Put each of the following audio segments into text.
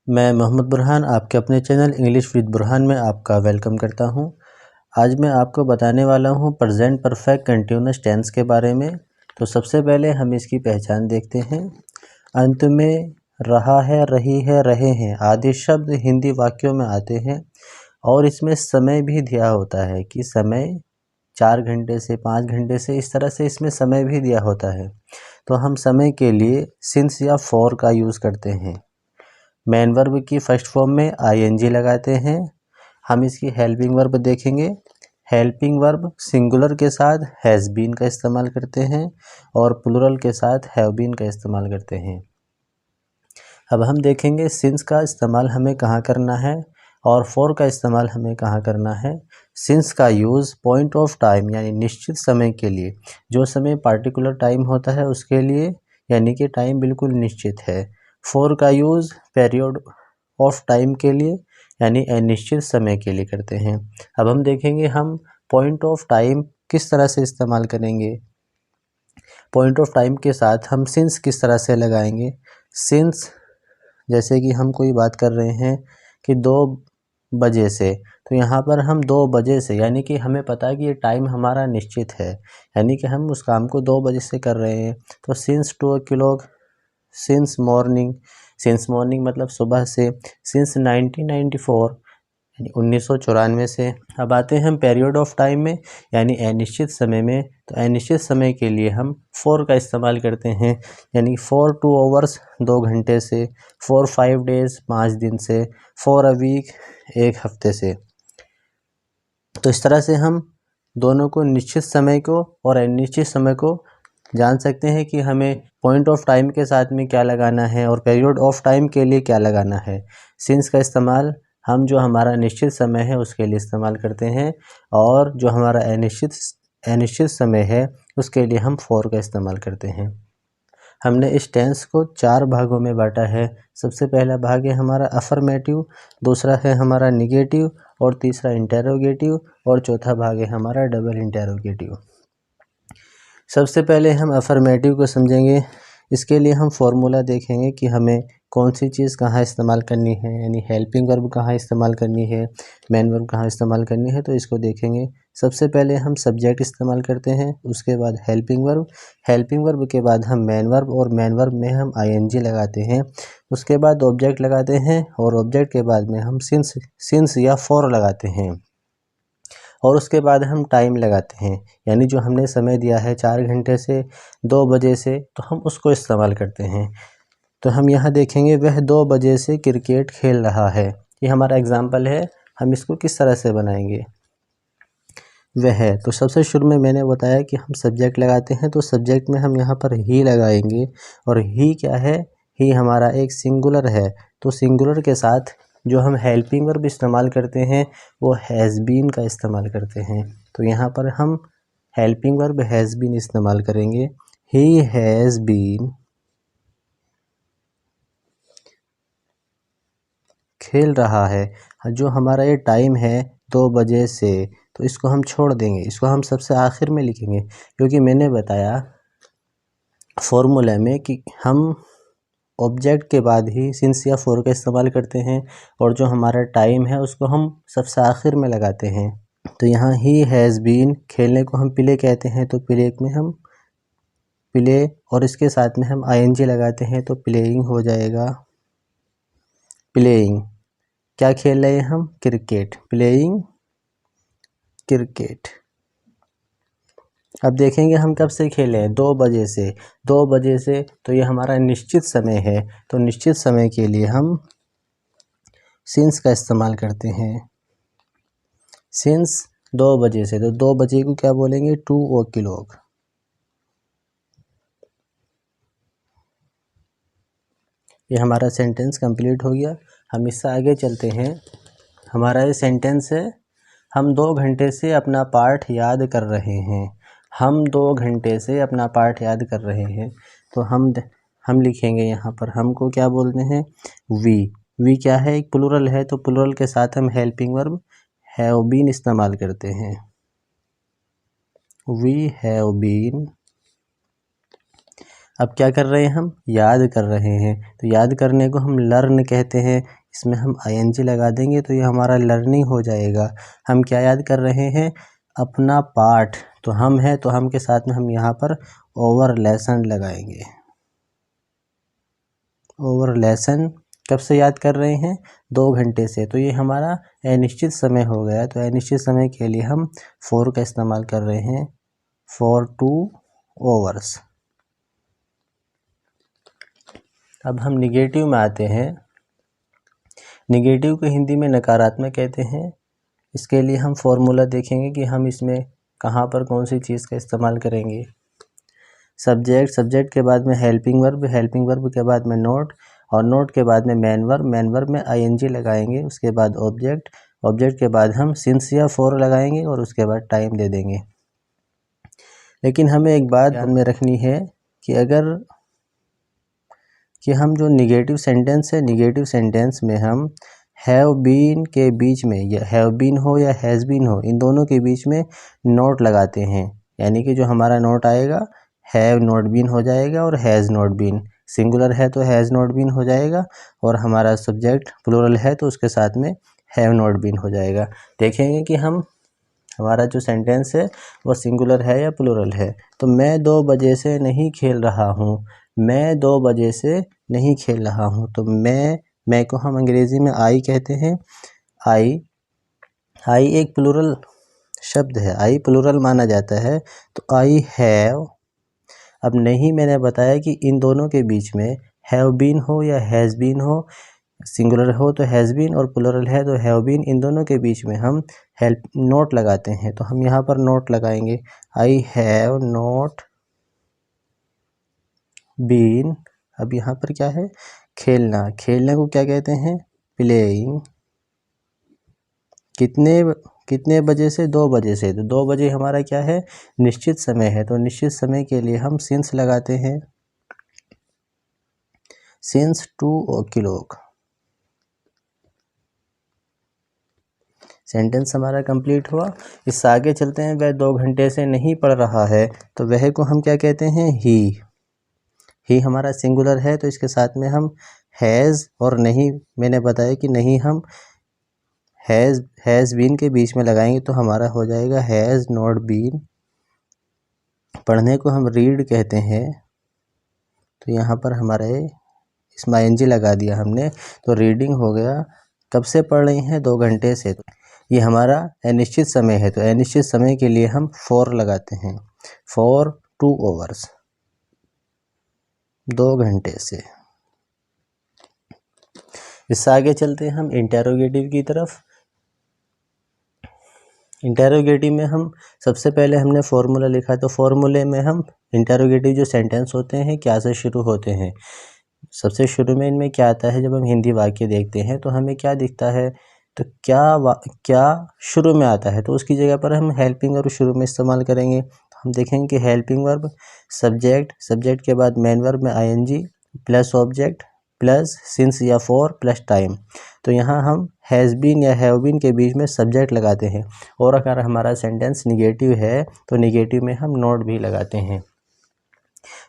मैं मोहम्मद बुरहान आपके अपने चैनल इंग्लिश विद बुरहान में आपका वेलकम करता हूं। आज मैं आपको बताने वाला हूं प्रेजेंट परफेक्ट कंटिन्यूअस टेंस के बारे में। तो सबसे पहले हम इसकी पहचान देखते हैं। अंत में रहा है, रही है, रहे हैं आदि शब्द हिंदी वाक्यों में आते हैं और इसमें समय भी दिया होता है कि समय 4 घंटे से 5 घंटे से, इस तरह से इसमें समय भी दिया होता है। तो हम समय के लिए सिंस या फॉर का यूज़ करते हैं। मेन वर्ब की फर्स्ट फॉर्म में आईएनजी लगाते हैं। हम इसकी हेल्पिंग वर्ब देखेंगे। हेल्पिंग वर्ब सिंगुलर के साथ हैज़ बीन का इस्तेमाल करते हैं और प्लुरल के साथ हैव बीन का इस्तेमाल करते हैं। अब हम देखेंगे सिंस का इस्तेमाल हमें कहाँ करना है और फॉर का इस्तेमाल हमें कहाँ करना है। सिंस का यूज़ पॉइंट ऑफ टाइम यानी निश्चित समय के लिए, जो समय पार्टिकुलर टाइम होता है उसके लिए, यानी कि टाइम बिल्कुल निश्चित है। फॉर का यूज़ पीरियड ऑफ टाइम के लिए यानी अनिश्चित समय के लिए करते हैं। अब हम देखेंगे हम पॉइंट ऑफ टाइम किस तरह से इस्तेमाल करेंगे। पॉइंट ऑफ टाइम के साथ हम सिंस किस तरह से लगाएंगे। सिंस जैसे कि हम कोई बात कर रहे हैं कि 2 बजे से, तो यहाँ पर हम 2 बजे से यानी कि हमें पता है कि ये टाइम हमारा निश्चित है, यानी कि हम उस काम को 2 बजे से कर रहे हैं। तो सिंस 2 o'clock, सिंस मॉर्निंग मतलब सुबह से, सिंस 1994 यानी 1994 से। अब आते हैं हम पीरियड ऑफ टाइम में यानी अनिश्चित समय में। तो अनिश्चित समय के लिए हम फॉर का इस्तेमाल करते हैं, यानी फॉर 2 hours 2 घंटे से, फॉर 5 days 5 दिन से, फॉर अ वीक 1 हफ्ते से। तो इस तरह से हम दोनों को, निश्चित समय को और अनिश्चित समय को जान सकते हैं कि हमें पॉइंट ऑफ टाइम के साथ में क्या लगाना है और पीरियड ऑफ टाइम के लिए क्या लगाना है। सिंस का इस्तेमाल हम जो हमारा निश्चित समय है उसके लिए इस्तेमाल करते हैं और जो हमारा अनिश्चित समय है उसके लिए हम फॉर का इस्तेमाल करते हैं। हमने इस टेंस को 4 भागों में बांटा है। सबसे पहला भाग है हमारा अफर्मेटिव, दूसरा है हमारा निगेटिव और तीसरा इंटेरोगेटिव और चौथा भाग है हमारा डबल इंटेरोगेटिव। सबसे पहले हम अफर्मेटिव को समझेंगे। इसके लिए हम फॉर्मूला देखेंगे कि हमें कौन सी चीज़ कहाँ इस्तेमाल करनी है, यानी हेल्पिंग वर्ब कहाँ इस्तेमाल करनी है, मेन वर्ब कहाँ इस्तेमाल करनी है। तो इसको देखेंगे। सबसे पहले हम सब्जेक्ट इस्तेमाल करते हैं, उसके बाद हेल्पिंग वर्ब के बाद हम मेन वर्ब और मेन वर्ब में हम आईएनजी लगाते हैं। उसके बाद ऑब्जेक्ट लगाते हैं और ऑब्जेक्ट के बाद में हम सिंस या फॉर लगाते हैं और उसके बाद हम टाइम लगाते हैं, यानी जो हमने समय दिया है 4 घंटे से 2 बजे से, तो हम उसको इस्तेमाल करते हैं। तो हम यहाँ देखेंगे वह 2 बजे से क्रिकेट खेल रहा है। ये हमारा एग्जाम्पल है। हम इसको किस तरह से बनाएंगे। वह, तो सबसे शुरू में मैंने बताया कि हम सब्जेक्ट लगाते हैं, तो सब्जेक्ट में हम यहाँ पर ही लगाएंगे और ही क्या है, ही हमारा एक सिंगुलर है। तो सिंगुलर के साथ जो हम हेल्पिंग वर्ब इस्तेमाल करते हैं वो हैज़ बीन का इस्तेमाल करते हैं। तो यहाँ पर हम हेल्पिंग वर्ब हैज़ बीन इस्तेमाल करेंगे। ही हैज़ बीन खेल रहा है। जो हमारा ये टाइम है 2 बजे से, तो इसको हम छोड़ देंगे, इसको हम सबसे आखिर में लिखेंगे, क्योंकि मैंने बताया फॉर्मूला में कि हम ऑब्जेक्ट के बाद ही सिंस या फॉर का इस्तेमाल करते हैं और जो हमारा टाइम है उसको हम सबसे आखिर में लगाते हैं। तो यहाँ ही हैज़ बीन, खेलने को हम प्ले कहते हैं, तो प्ले में हम प्ले और इसके साथ में हम आईएनजी लगाते हैं, तो प्लेइंग हो जाएगा। प्लेइंग क्या खेल रहे हैं हम, क्रिकेट, प्लेइंग क्रिकेट। अब देखेंगे हम कब से खेले हैं, 2 बजे से। 2 बजे से तो ये हमारा निश्चित समय है, तो निश्चित समय के लिए हम सिंस का इस्तेमाल करते हैं। सिंस 2 बजे से, तो 2 बजे को क्या बोलेंगे, 2 o'clock। ये हमारा सेंटेंस कंप्लीट हो गया। हम इससे आगे चलते हैं। हमारा ये सेंटेंस है, हम 2 घंटे से अपना पाठ याद कर रहे हैं। हम 2 घंटे से अपना पाठ याद कर रहे हैं। तो हम लिखेंगे यहाँ पर, हमको क्या बोलते हैं, वी क्या है, एक प्लुरल है, तो प्लुरल के साथ हम हेल्पिंग वर्ब हैव बीन इस्तेमाल करते हैं। वी हैव बीन अब क्या कर रहे हैं, हम याद कर रहे हैं। तो याद करने को हम लर्न कहते हैं। इसमें हम ing लगा देंगे तो ये हमारा लर्निंग हो जाएगा। हम क्या याद कर रहे हैं, अपना पाठ। तो हम है तो हम के साथ में हम यहाँ पर ओवर लेसन लगाएंगे। ओवर लेसन कब से याद कर रहे हैं, 2 घंटे से। तो ये हमारा अनिश्चित समय हो गया। तो अनिश्चित समय के लिए हम फॉर का इस्तेमाल कर रहे हैं, फॉर 2 आवर्स। अब हम निगेटिव में आते हैं। निगेटिव को हिंदी में नकारात्मक कहते हैं। इसके लिए हम फॉर्मूला देखेंगे कि हम इसमें कहाँ पर कौन सी चीज़ का इस्तेमाल करेंगे। सब्जेक्ट, सब्जेक्ट के बाद में हेल्पिंग वर्ब, हेल्पिंग वर्ब के बाद में नोट, और नोट के बाद में मैन वर्ब में ing लगाएंगे। उसके बाद ऑब्जेक्ट, ऑब्जेक्ट के बाद हम सिंस या फॉर लगाएंगे और उसके बाद टाइम दे देंगे। लेकिन हमें एक बात ध्यान में रखनी है कि हम जो निगेटिव सेंटेंस है, निगेटिव सेंटेंस में हम हैव बीन के बीच में, या हैव बीन हो या हैज़ बीन हो, इन दोनों के बीच में नोट लगाते हैं। यानी कि जो हमारा नोट आएगा, हैव नॉट बीन हो जाएगा और हैज़ नॉट बीन। सिंगुलर है तो हैज़ नॉट बीन हो जाएगा, और हमारा सब्जेक्ट प्लूरल है तो उसके साथ में हैव नॉट बीन हो जाएगा। देखेंगे कि हमारा जो सेंटेंस है वो सिंगुलर है या प्लूरल है। तो मैं 2 बजे से नहीं खेल रहा हूँ, मैं 2 बजे से नहीं खेल रहा हूँ। तो मैं को हम अंग्रेज़ी में आई कहते हैं। आई एक प्लूरल शब्द है, आई प्लूरल माना जाता है। तो आई हैव। अब नहीं, मैंने बताया कि इन दोनों के बीच में हैव बीन हो या हैज़ बीन हो, सिंगुलर हो तो हैज़ बीन और प्लूरल है तो हैव बीन, इन दोनों के बीच में हम हेल्प नोट लगाते हैं। तो हम यहाँ पर नोट लगाएंगे, आई हैव नॉट बीन। अब यहाँ पर क्या है, खेलना। खेलने को क्या कहते हैं, प्लेइंग। कितने बजे से, 2 बजे से। तो 2 बजे हमारा क्या है, निश्चित समय है। तो निश्चित समय के लिए हम सिंस लगाते हैं, सिंस 2 o'clock। सेंटेंस हमारा कंप्लीट हुआ। इससे आगे चलते हैं। वह 2 घंटे से नहीं पढ़ रहा है, तो वह को हम क्या कहते हैं, ही हमारा सिंगुलर है तो इसके साथ में हम हैज़, और नहीं मैंने बताया कि नहीं हम हैज़ बीन के बीच में लगाएंगे तो हमारा हो जाएगा हैज़ नॉट बीन। पढ़ने को हम रीड कहते हैं। तो यहाँ पर हमारे इसमें ing लगा दिया हमने, तो रीडिंग हो गया। कब से पढ़ रही हैं, 2 घंटे से। ये हमारा अनिश्चित समय है। तो अनिश्चित समय के लिए हम फॉर लगाते हैं, फॉर 2 आवर्स, 2 घंटे से। इससे आगे चलते हैं हम इंटेरोगेटिव की तरफ। इंटेरोगेटिव में हम सबसे पहले हमने फॉर्मूला लिखा, तो फॉर्मूले में हम इंटेरोगेटिव जो सेंटेंस होते हैं क्या से शुरू होते हैं। सबसे शुरू में इनमें क्या आता है, जब हम हिंदी वाक्य देखते हैं तो हमें क्या दिखता है, तो क्या शुरू में आता है, तो उसकी जगह पर हम हेल्पिंग वर्ब शुरू में इस्तेमाल करेंगे। तो हम देखेंगे कि हेल्पिंग वर्ब सब्जेक्ट के बाद मेन वर्ब में ing plus object plus since या फॉर प्लस टाइम। तो यहाँ हम हैज़ बीन या हैव बीन के बीच में सब्जेक्ट लगाते हैं। और अगर हमारा सेंटेंस निगेटिव है तो निगेटिव में हम नोट भी लगाते हैं।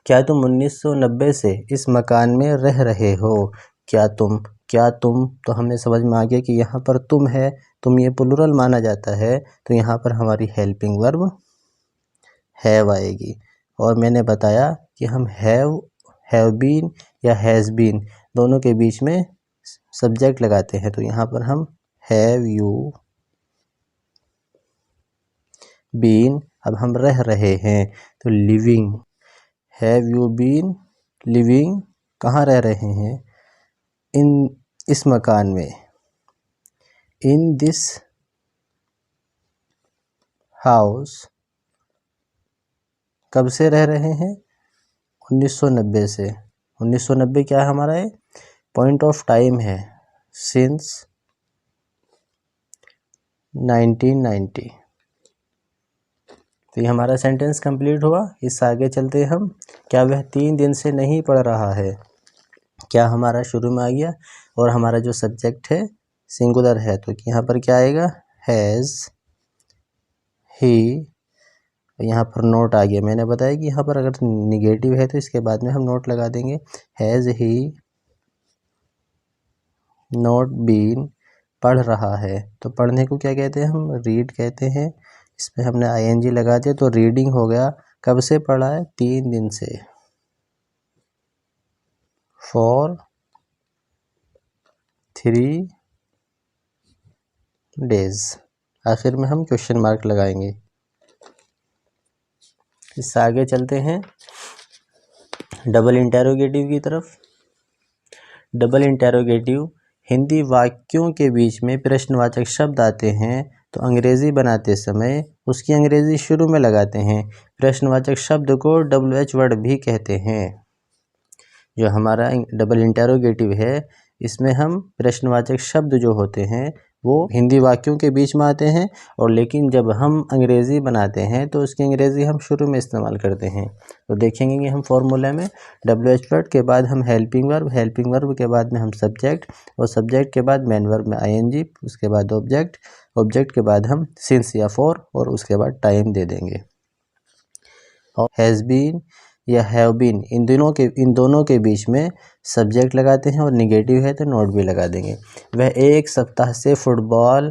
क्या तुम 1990 से इस मकान में रह रहे हो, क्या तुम तो हमें समझ में आ गया कि यहाँ पर तुम है, तुम ये प्लूरल माना जाता है। तो यहाँ पर हमारी हेल्पिंग वर्ब हैव आएगी। और मैंने बताया कि हम हैव बीन या हैज़ बीन दोनों के बीच में सब्जेक्ट लगाते हैं। तो यहाँ पर हम हैव यू बीन। अब हम रह रहे हैं तो living, have you been living, कहाँ रह रहे हैं, इस मकान में, इन दिस हाउस। कब से रह रहे हैं, 1990 से। 1990 क्या है हमारा, ये पॉइंट ऑफ टाइम है, सिंस 1990। तो ये हमारा सेंटेंस कंप्लीट हुआ। इससे आगे चलते हम, क्या वह 3 दिन से नहीं पढ़ रहा है, क्या हमारा शुरू में आ गया, और हमारा जो सब्जेक्ट है सिंगुलर है तो यहाँ पर क्या आएगा, हैज़, ही, यहाँ पर नोट आ गया। मैंने बताया कि यहाँ पर अगर निगेटिव है तो इसके बाद में हम नोट लगा देंगे। हैज़ ही नॉट बीन, पढ़ रहा है, तो पढ़ने को क्या कहते हैं हम? रीड कहते हैं। इसमें हमने आईएनजी लगा दिया तो रीडिंग हो गया। कब से पढ़ा है? 3 दिन से। For 3 days. आखिर में हम क्वेश्चन मार्क लगाएंगे। इससे आगे चलते हैं डबल इंटेरोगेटिव की तरफ। डबल इंटेरोगेटिव, हिंदी वाक्यों के बीच में प्रश्नवाचक शब्द आते हैं तो अंग्रेजी बनाते समय उसकी अंग्रेजी शुरू में लगाते हैं। प्रश्नवाचक शब्द को WH वर्ड भी कहते हैं। जो हमारा डबल इंटेरोगेटिव है इसमें हम प्रश्नवाचक शब्द जो होते हैं वो हिंदी वाक्यों के बीच में आते हैं, और लेकिन जब हम अंग्रेज़ी बनाते हैं तो उसकी अंग्रेज़ी हम शुरू में इस्तेमाल करते हैं। तो देखेंगे कि हम फॉर्मूला में WH वर्ड के बाद हम हेल्पिंग वर्ब के बाद में हम सब्जेक्ट, और सब्जेक्ट के बाद मेन वर्ब में ING, उसके बाद ऑब्जेक्ट के बाद हम सिंस या फॉर, और उसके बाद टाइम दे देंगे। और हैज़ बीन या हैव बीन, इन दोनों के बीच में सब्जेक्ट लगाते हैं, और निगेटिव है तो नोट भी लगा देंगे। वह 1 सप्ताह से फुटबॉल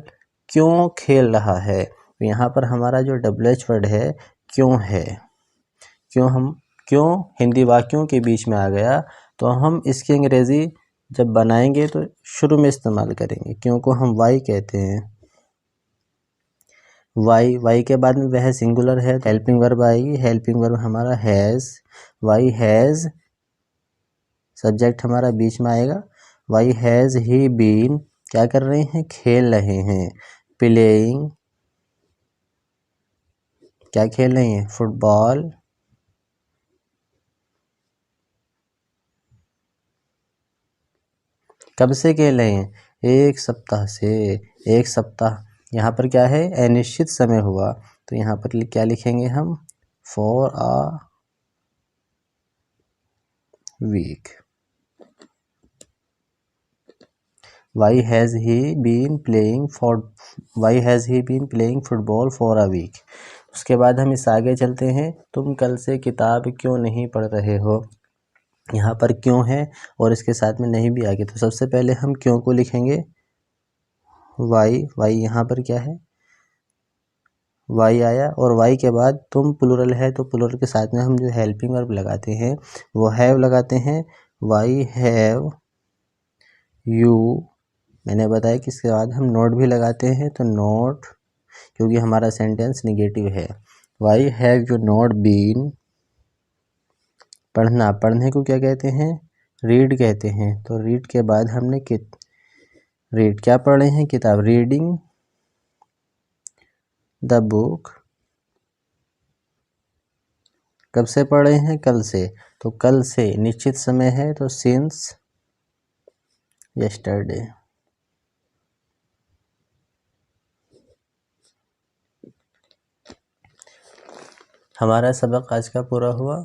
क्यों खेल रहा है? तो यहाँ पर हमारा जो WH वर्ड है क्यों है। क्यों हिंदी वाक्यों के बीच में आ गया, तो हम इसकी अंग्रेज़ी जब बनाएंगे तो शुरू में इस्तेमाल करेंगे। क्यों को हम वाई कहते हैं। वाई के बाद में वह सिंगुलर है, हेल्पिंग वर्ब आएगी। हेल्पिंग वर्ब हमारा हैज़, वाई हैज़, सब्जेक्ट हमारा बीच में आएगा। वाई हैज़ ही बीन, क्या कर रहे हैं? खेल रहे हैं। प्लेइंग, क्या खेल रहे हैं? फुटबॉल। कब से खेल रहे हैं? 1 सप्ताह से। 1 सप्ताह यहाँ पर क्या है? अनिश्चित समय हुआ, तो यहाँ पर क्या लिखेंगे हम? For a week. Why has he been playing football for a week? उसके बाद हम इस आगे चलते हैं। तुम कल से किताब क्यों नहीं पढ़ रहे हो? यहाँ पर क्यों है और इसके साथ में नहीं भी आगे, तो सबसे पहले हम क्यों को लिखेंगे वाई यहाँ पर क्या है? वाई आया, और वाई के बाद तुम प्लूरल है तो प्लूरल के साथ में हम जो हेल्पिंग वर्ब लगाते हैं वो हैव लगाते हैं। वाई हैव यू, मैंने बताया कि इसके बाद हम नोट भी लगाते हैं, तो नोट, क्योंकि हमारा सेंटेंस निगेटिव है। Why have you not been, पढ़ने को क्या कहते हैं? रीड कहते हैं। तो रीड के बाद हमने रीड क्या पढ़ रहे हैं? किताब। रीडिंग द बुक, कब से पढ़ रहे हैं? कल से। तो कल से निश्चित समय है तो सिंस यस्टरडे। हमारा सबक आज का पूरा हुआ।